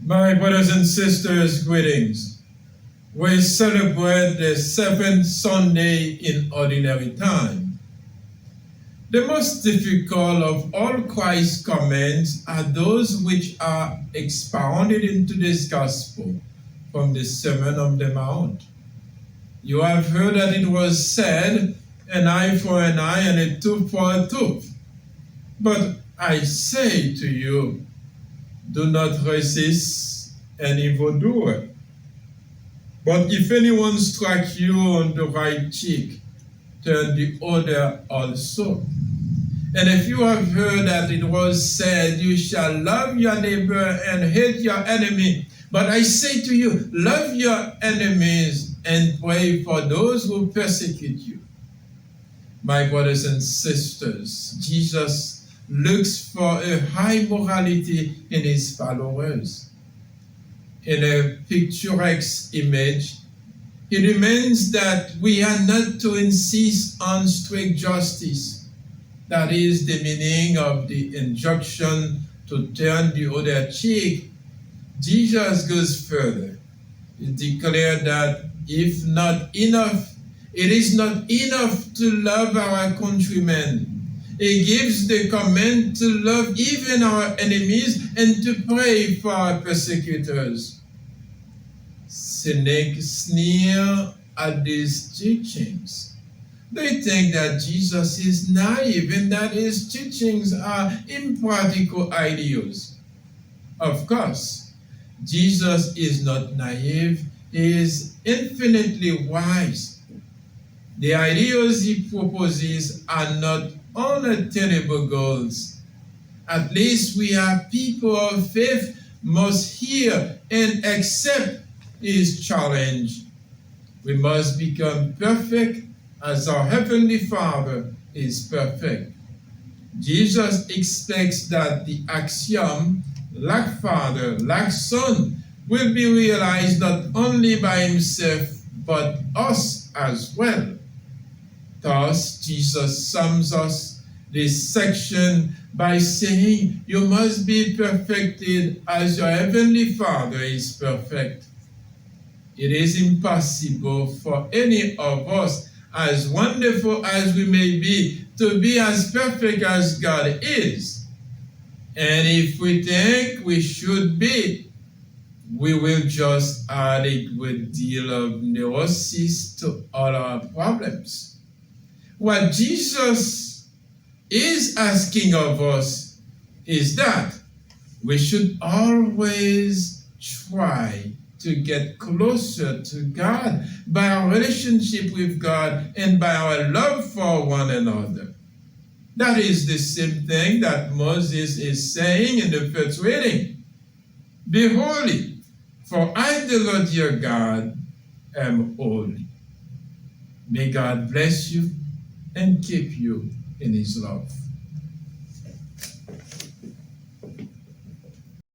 My brothers and sisters, greetings. We celebrate the seventh Sunday in Ordinary Time. The most difficult of all Christ's commands are those which are expounded into this gospel from the Sermon on the Mount. You have heard that it was said, an eye for an eye and a tooth for a tooth. But I say to you, do not resist an evildoer. But if anyone strikes you on the right cheek, turn the other also. And if you have heard that it was said, you shall love your neighbor and hate your enemy. But I say to you, love your enemies and pray for those who persecute you. My brothers and sisters, Jesus looks for a high morality in his followers. In a picturesque image, he demands that we are not to insist on strict justice. That is the meaning of the injunction to turn the other cheek. Jesus goes further. He declared that it is not enough to love our countrymen. He gives the command to love even our enemies and to pray for our persecutors. Cynics sneer at these teachings. They think that Jesus is naive and that his teachings are impractical ideas. Of course, Jesus is not naive. He is infinitely wise. The ideas he proposes are not unattainable goals. At least we are people of faith must hear and accept his challenge. We must become perfect as our Heavenly Father is perfect. Jesus expects that the axiom, like Father, like Son, will be realized not only by himself, but us as well. Thus, Jesus sums up this section by saying, you must be perfected as your Heavenly Father is perfect. It is impossible for any of us, as wonderful as we may be, to be as perfect as God is. And if we think we should be, we will just add a great deal of neurosis to all our problems. What Jesus is asking of us is that we should always try to get closer to God by our relationship with God and by our love for one another. That is the same thing that Moses is saying in the first reading. Be holy, for I, the Lord your God, am holy. May God bless you and keep you in his love.